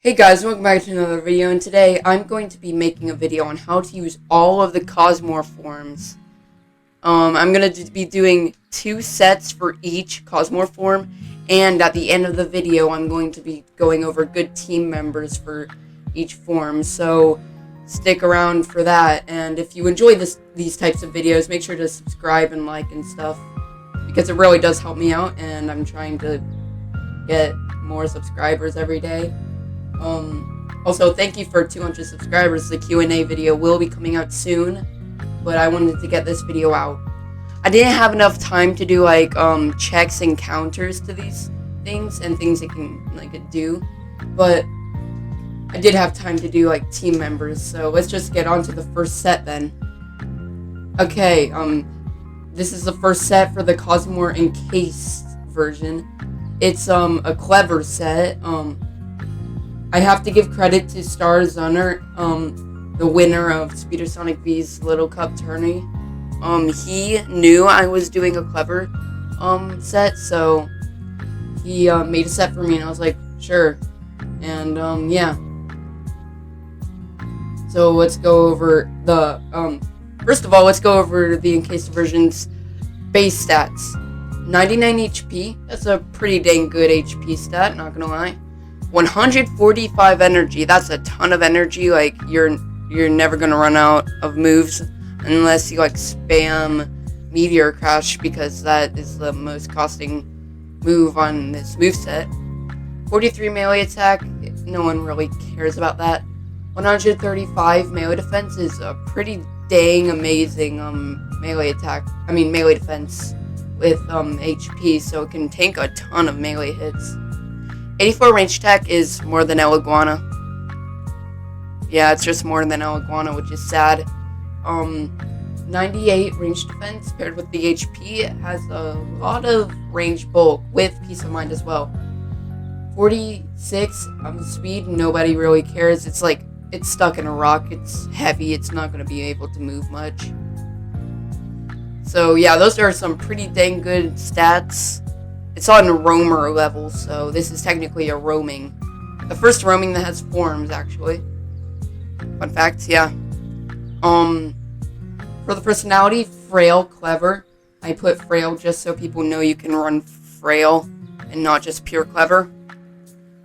Hey guys, welcome back to another video, and today I'm going to be making a video on how to use all of the Cosmore forms. I'm going to be doing 2 sets for each Cosmore form, and at the end of the video I'm going to be going over good team members for each form, so stick around for that. And if you enjoy these types of videos, make sure to subscribe and like and stuff, because it really does help me out, and I'm trying to get more subscribers every day. Also, thank you for 200 subscribers. The Q&A video will be coming out soon, but I wanted to get this video out. I didn't have enough time to do checks and counters to these things and things it can do, but I did have time to do team members. So let's just get on to the first set then. Okay, this is the first set for the Cosmore Encased version. It's a clever set. I have to give credit to Star Zunner, the winner of Speedersonic V's Little Cup tourney. He knew I was doing a clever set, so he made a set for me, and I was like, sure. And yeah. So let's go over the first of all, let's go over the Encased version's base stats. 99 HP. That's a pretty dang good HP stat, not gonna lie. 145 energy. That's a ton of energy. You're never gonna run out of moves unless you spam Meteor Crash, because that is the most costing move on this moveset. 43 melee attack. No one really cares about that. 135 melee defense is a pretty dang amazing melee defense with HP, so it can tank a ton of melee hits. 84 range attack is more than El Iguana. Yeah, it's just more than El Iguana, which is sad. 98 range defense paired with the HP. It has a lot of range bulk with peace of mind as well. 46 speed. Nobody really cares. It's stuck in a rock. It's heavy. It's not going to be able to move much. So yeah, those are some pretty dang good stats. It's on roamer level, so this is technically a roaming. The first roaming that has forms, actually. Fun fact, yeah. For the personality, frail, clever. I put frail just so people know you can run frail and not just pure clever.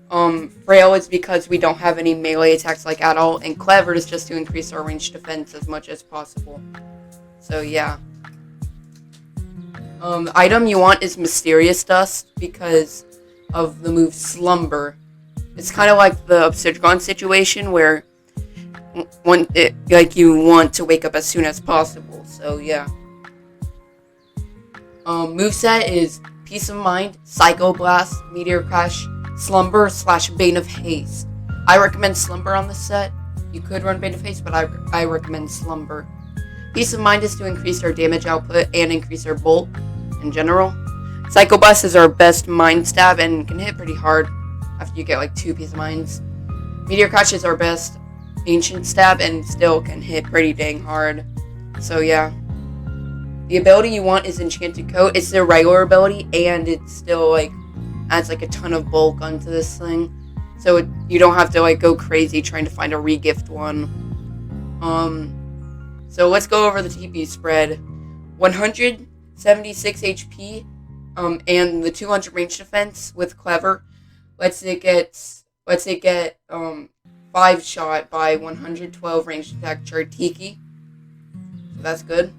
Frail is because we don't have any melee attacks at all, and clever is just to increase our range defense as much as possible. So yeah. Item you want is Mysterious Dust because of the move Slumber. It's kind of like the Obsidian situation where you want to wake up as soon as possible. So yeah. Moveset is Peace of Mind, Psycho Blast, Meteor Crash, Slumber / Bane of Haste. I recommend Slumber on this set. You could run Bane of Haste, but I recommend Slumber. Peace of Mind is to increase our damage output and increase our bulk in general. Psycho Blast is our best mind stab and can hit pretty hard after you get 2 Peace of Minds. Meteor Crash is our best ancient stab and still can hit pretty dang hard. So yeah. The ability you want is Enchanted Coat. It's the regular ability, and it still adds a ton of bulk onto this thing. So you don't have to go crazy trying to find a regift one. So let's go over the TP spread. 176 HP, and the 200 range defense with clever lets it get 5 shot by 112 range attack Chartiki. So that's good.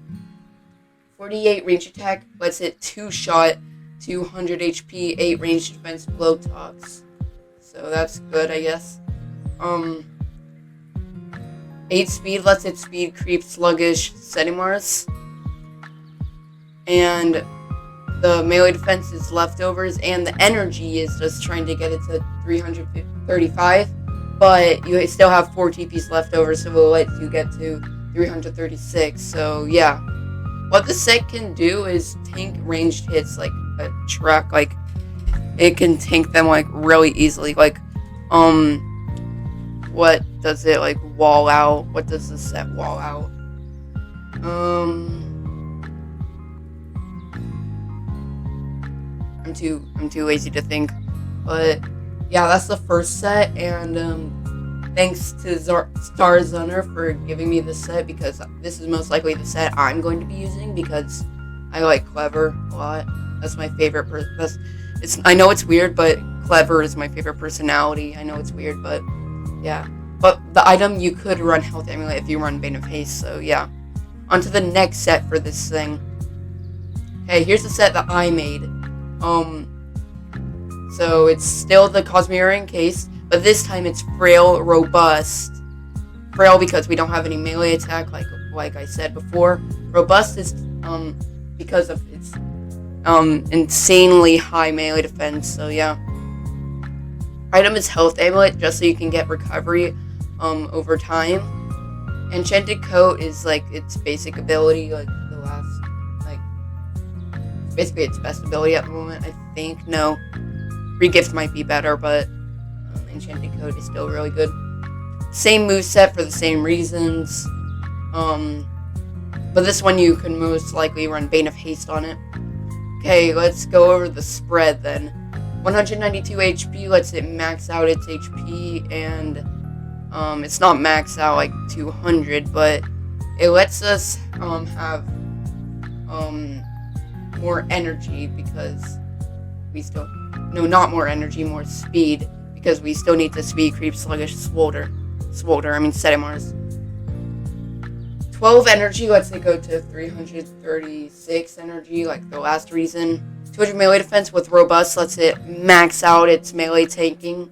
48 range attack lets it 2 shot 200 HP, 8 range defense Blowtox. So that's good, I guess. 8 speed lets it speed creep sluggish Sedimars. And the melee defense is leftovers, and the energy is just trying to get it to 335, but you still have 4 TPs left over, so it will let you get to 336. So yeah, what this set can do is tank ranged hits like a truck. It can tank them really easily. What does it wall out? What does this set wall out? I'm too lazy to think, but yeah, that's the first set, and thanks to Star Zunner for giving me this set, because this is most likely the set I'm going to be using, because I like Clever a lot. That's my favorite I know it's weird, but Clever is my favorite personality. I know it's weird, but yeah. But the item, you could run Health Amulet if you run Bane of Haste, so yeah. On to the next set for this thing. Okay, here's the set that I made. So it's still the Cosmiore Encased, but this time it's Frail Robust. Frail because we don't have any melee attack, like I said before. Robust is because of its insanely high melee defense, so yeah. Item is Health Amulet, just so you can get recovery over time. Enchanted Coat is like its basic ability, basically its best ability at the moment, I think. No, Regift might be better, but Enchanted Coat is still really good. Same moveset for the same reasons. But this one you can most likely run Bane of Haste on it. Okay, let's go over the spread then. 192 HP lets it max out its HP, and it's not max out like 200, but it lets us have more energy, because we still not more energy, more speed, because we still need to speed creep Sluggish Smolder, Sedimars. 12 energy lets it go to 336 energy, like the last reason. 200 melee defense with Robust lets it max out its melee tanking.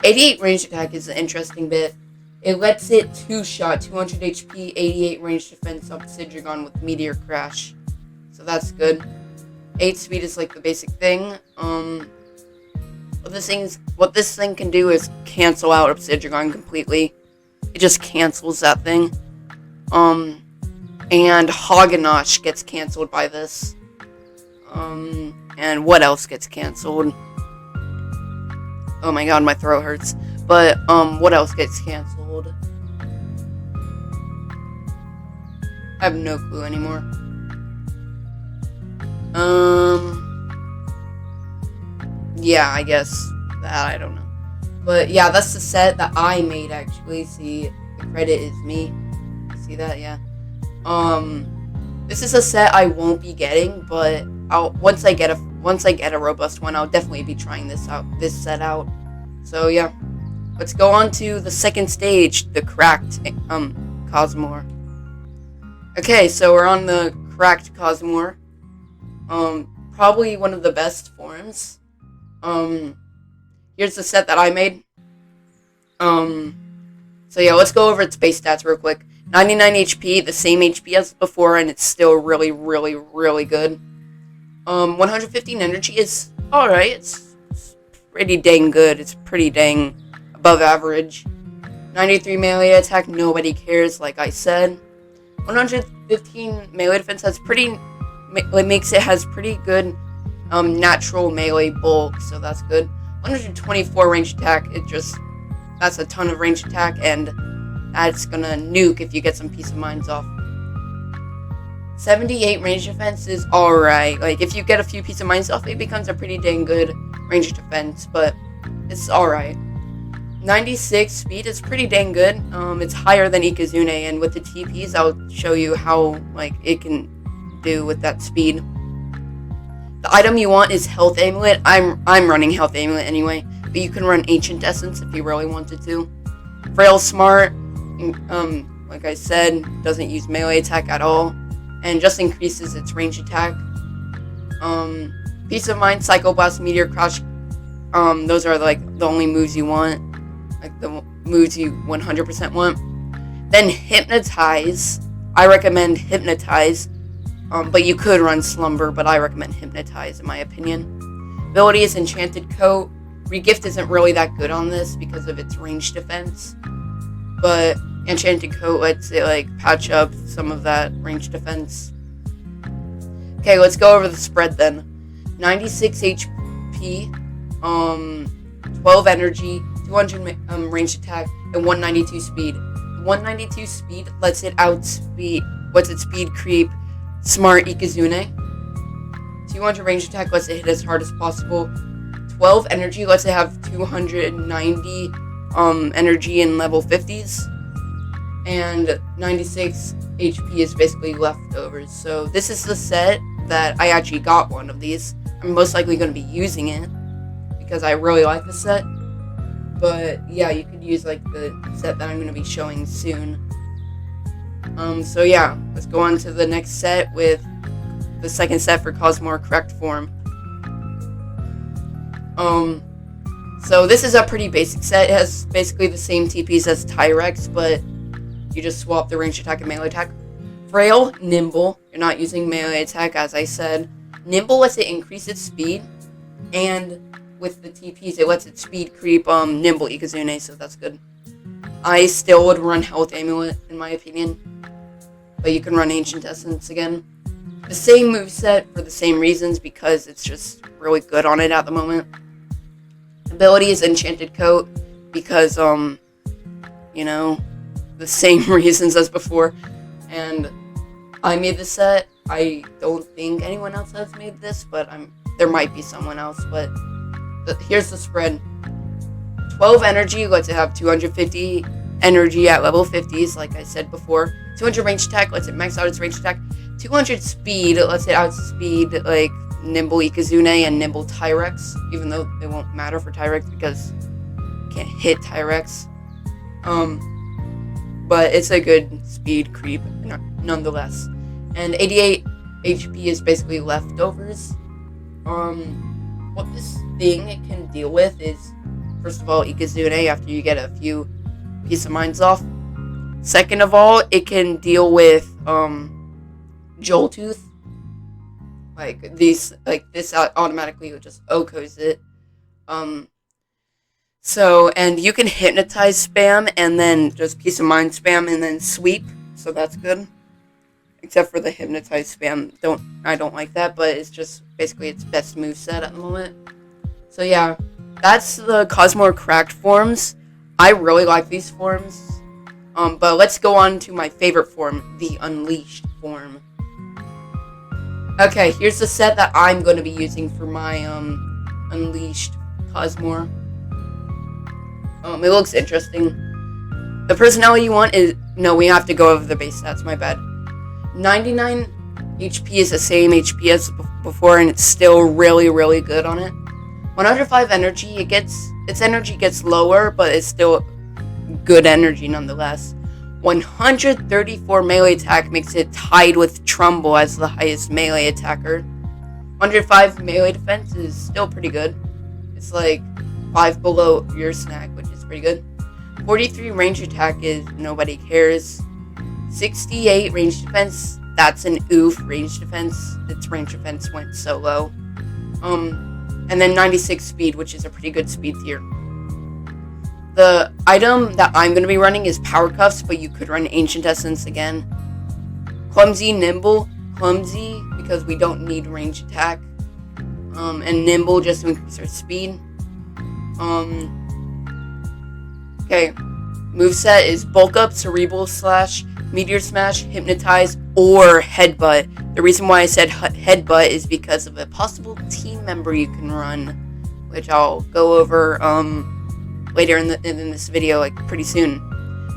88 ranged attack is an interesting bit. It lets it two-shot 200 HP, 88 ranged defense Obsidian with Meteor Crash. So that's good. 8 speed is like the basic thing. What this thing can do is cancel out Obsidian completely. It just cancels that thing. And Hoganosh gets canceled by this. And what else gets canceled? Oh my god, my throat hurts. But, what else gets canceled? I have no clue anymore. Yeah, I guess that, I don't know. But yeah, that's the set that I made, actually. See, the credit is me. See that? Yeah. This is a set I won't be getting, but once I get a robust one, I'll definitely be trying this set out. So yeah, let's go on to the second stage, the cracked Cosmore. Okay, so we're on the cracked Cosmore. Probably one of the best forms. Here's the set that I made. So yeah, let's go over its base stats real quick. 99 HP, the same HP as before, and it's still really, really, really good. 115 energy is alright. It's pretty dang good. It's pretty dang above average. 93 melee attack, nobody cares, like I said. 115 melee defense has pretty good natural melee bulk, so that's good. 124 range attack, that's a ton of range attack, and that's gonna nuke if you get some Peace of Minds off. 78 range defense is alright. Like, if you get a few Peace of Minds off, it becomes a pretty dang good range defense, but it's alright. 96 speed is pretty dang good. It's higher than Ikazune, and with the TPs, I'll show you how, it can do with that speed. The item you want is Health Amulet. I'm running Health Amulet anyway, but you can run Ancient Essence if you really wanted to. Frail Smart, like I said, doesn't use melee attack at all, and just increases its range attack. Peace of Mind, Psychoblast, Meteor Crash, those are the only moves you want, the moves you 100% want. Then Hypnotize. I recommend Hypnotize, but you could run Slumber, but I recommend Hypnotize in my opinion. Ability is Enchanted Coat. Regift isn't really that good on this because of its range defense, but Enchanted Coat lets it patch up some of that range defense. Okay, let's go over the spread then. 96 HP, 12 energy, 200 range attack, and 192 speed. 192 speed lets its speed creep Smart Ikazune. 200 range attack lets it hit as hard as possible. 12 energy lets it have 290 energy in level 50s, and 96 HP is basically leftovers. So this is the set that I actually got one of these. I'm most likely going to be using it because I really like the set. But yeah, you could use like the set that I'm going to be showing soon. So yeah, let's go on to the next set with the second set for Cosmore Correct Form. So this is a pretty basic set. It has basically the same TPs as Tyrex, but you just swap the ranged attack and melee attack. Frail, Nimble. You're not using melee attack, as I said. Nimble lets it increase its speed, and with the TPs, it lets its speed creep Nimble Ikazune, so that's good. I still would run Health Amulet, in my opinion, but you can run Ancient Essence again. The same moveset for the same reasons, because it's just really good on it at the moment. Ability is Enchanted Coat, because, you know, the same reasons as before. And I made this set. I don't think anyone else has made this, but there might be someone else, but here's the spread. 12 energy lets it have 250 energy at level 50s, like I said before. 200 range attack lets it max out its range attack. 200 speed lets it outspeed like Nimble Ikazune and Nimble Tyrex, even though it won't matter for Tyrex because you can't hit Tyrex. But it's a good speed creep nonetheless. And 88 HP is basically leftovers. What this thing it can deal with is, first of all, Ikazune after you get a few Peace of Minds off. Second of all, it can deal with Joltooth. Like this automatically just OHKOs it. So, and you can hypnotize spam and then just Peace of Mind spam and then sweep. So that's good. Except for the hypnotize spam. I don't like that, but it's just basically its best moveset at the moment. So yeah, that's the Cosmore Cracked forms. I really like these forms. But let's go on to my favorite form, the Unleashed form. Okay, here's the set that I'm going to be using for my Unleashed Cosmore. It looks interesting. The personality you want is... No, we have to go over the base stats, my bad. 99 HP is the same HP as before, and it's still really, really good on it. 105 energy, its energy gets lower, but it's still good energy nonetheless. 134 melee attack makes it tied with Trumbull as the highest melee attacker. 105 melee defense is still pretty good. It's like 5 below your snack, which is pretty good. 43 range attack is nobody cares. 68 range defense, that's an oof range defense. Its range defense went so low. And then 96 speed, which is a pretty good speed tier. The item that I'm going to be running is Power Cuffs, but you could run Ancient Essence again. Clumsy, Nimble. Clumsy, because we don't need range attack. And Nimble just to increase our speed. Okay. Moveset is Bulk Up, Cerebral Slash, Meteor Smash, Hypnotize, or Headbutt. The reason why I said Headbutt is because of a possible team member you can run, which I'll go over later in this video, like pretty soon.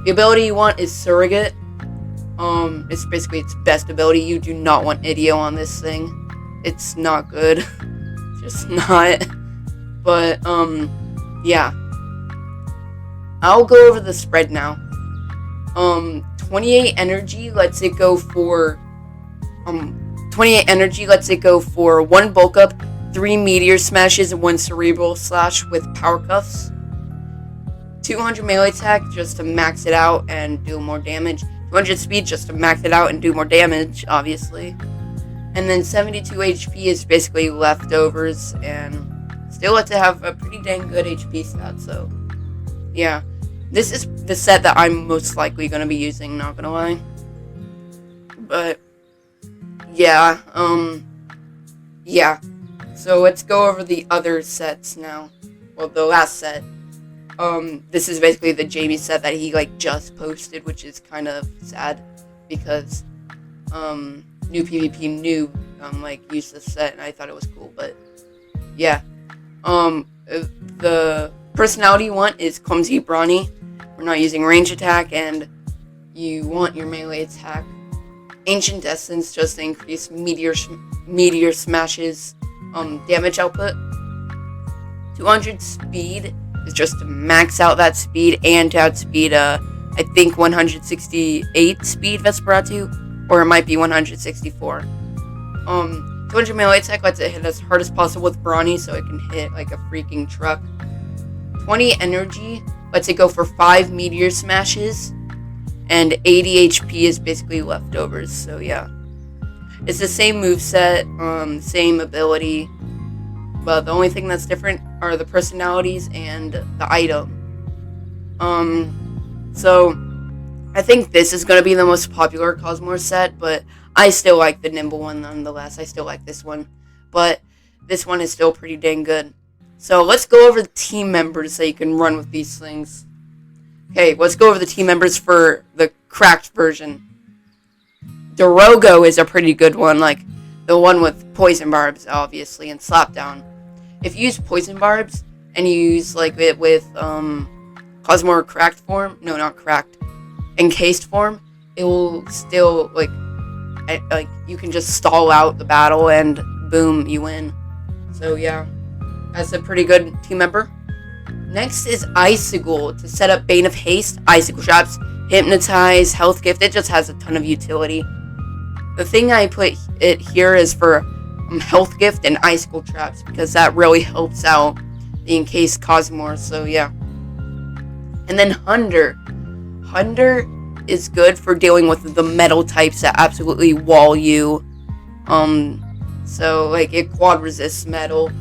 The ability you want is Surrogate. It's basically its best ability. You do not want Idio on this thing. It's not good. Just not. But yeah. I'll go over the spread now. 28 energy lets it go for 28 energy lets it go for 1 bulk up, 3 meteor smashes, and 1 cerebral slash with power cuffs. 200 melee attack just to max it out and do more damage. 200 speed just to max it out and do more damage, obviously. And then 72 HP is basically leftovers and still lets it have a pretty dang good HP stat, so yeah. This is the set that I'm most likely going to be using, not gonna lie. But yeah, yeah. So let's go over the other sets now. Well, the last set. This is basically the Jamie set that he just posted, which is kind of sad because new PvP used this set and I thought it was cool, but yeah. The personality you want is Clumsy Brawny. We're not using range attack, and you want your melee attack. Ancient Essence just to increase Meteor Smashes damage output. 200 speed is just to max out that speed and to outspeed I think 168 speed Vesperatu, or it might be 164. 200 melee attack lets it hit as hard as possible with Brawny, so it can hit like a freaking truck. 20 energy lets it go for 5 meteor smashes, and 80 HP is basically leftovers, so yeah. It's the same moveset, same ability, but the only thing that's different are the personalities and the item. So I think this is going to be the most popular Cosmore set, but I still like the Nimble one nonetheless. I still like this one, but this one is still pretty dang good. So let's go over the team members that you can run with these things. Okay, let's go over the team members for the cracked version. Dorogo is a pretty good one, like the one with Poison Barbs, obviously, and Slapdown. If you use Poison Barbs and you use like it with Cosmore cracked form, no, not cracked, encased form, it will still like you can just stall out the battle and boom, you win. So yeah, that's a pretty good team member. Next is Icicle to set up Bane of Haste, Icicle Traps, Hypnotize, Health Gift. It just has a ton of utility. The thing I put it here is for Health Gift and Icicle Traps, because that really helps out the Encased Cosmore, so yeah. And then Hunder. Hunder is good for dealing with the metal types that absolutely wall you. So like it quad resists metal.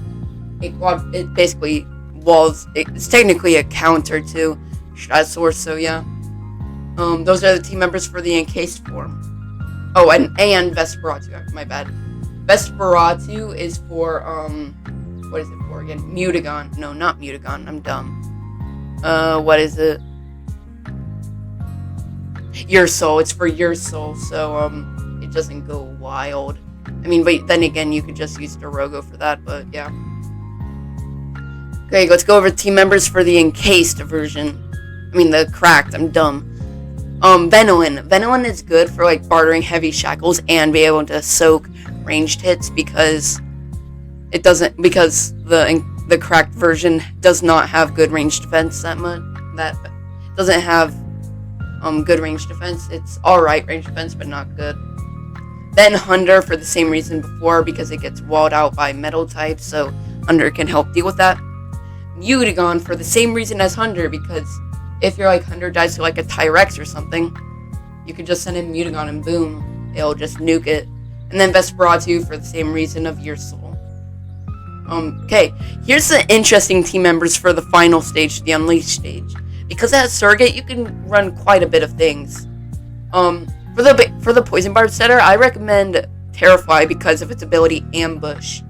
It basically walls. It's technically a counter to Stratosaurus, so yeah. Those are the team members for the encased form. Oh, and Vesperatu. My bad. Vesperatu is for what is it for again? Mutagon. No, not Mutagon. I'm dumb. What is it? Your Soul. It's for Your Soul, so it doesn't go wild. I mean, but then again, you could just use Dorogo for that, but yeah. Okay, let's go over team members for the encased version. I mean, the cracked. I'm dumb. Venolin. Venolin is good for like bartering heavy shackles and be able to soak ranged hits because it doesn't, because the cracked version does not have good range defense that much. That doesn't have good range defense. It's alright range defense, but not good. Then Hunder for the same reason before, because it gets walled out by metal types, so Hunder can help deal with that. Mutagon for the same reason as Hunder, because if your like Hunder dies to like a Tyrex or something, you could just send in Mutagon and boom, it'll just nuke it. And then Vesperatu for the same reason of Your Soul. Okay, here's the interesting team members for the final stage, the Unleashed stage. Because as Surrogate, you can run quite a bit of things. For the Poison Barb setter, I recommend Terrify because of its ability Ambush.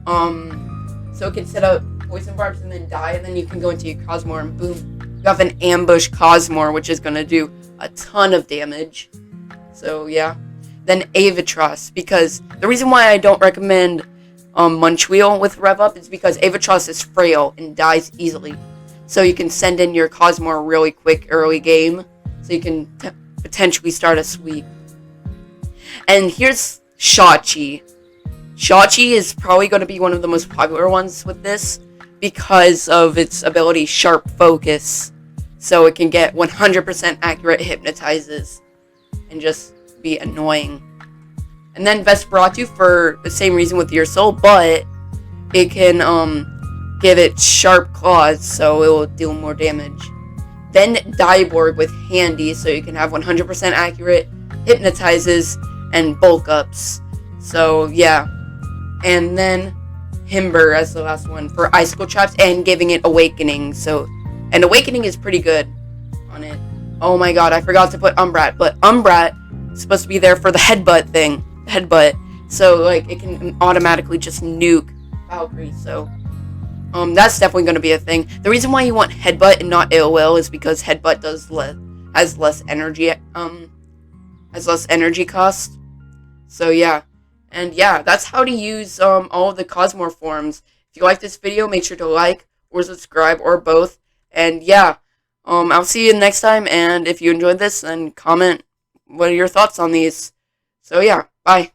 So it can set up Poison Barbs and then die, and then you can go into your Cosmore and boom, you have an Ambush Cosmore, which is going to do a ton of damage. So yeah. Then Avatros, because the reason why I don't recommend Munchwheel with Rev Up is because Avatros is frail and dies easily. So you can send in your Cosmore really quick early game, so you can potentially start a sweep. And here's Shachi. Shachi is probably going to be one of the most popular ones with this because of its ability Sharp Focus. So it can get 100% accurate hypnotizes and just be annoying. And then Vesperatu for the same reason with Your Soul, but it can give it Sharp Claws, so it will deal more damage. Then Diborg with Handy, so you can have 100% accurate hypnotizes and bulk ups. So yeah. And then Himber as the last one for Icicle Traps and giving it Awakening. So, and Awakening is pretty good on it. Oh my god, I forgot to put Umbrat, but Umbrat is supposed to be there for the headbutt thing. Headbutt. So like it can automatically just nuke Valkyrie. So that's definitely going to be a thing. The reason why you want Headbutt and not AOL is because Headbutt has less energy cost. So yeah. And yeah, that's how to use all of the Cosmore forms. If you like this video, make sure to like or subscribe or both. And yeah, I'll see you next time. And if you enjoyed this, then comment what are your thoughts on these. So yeah, bye.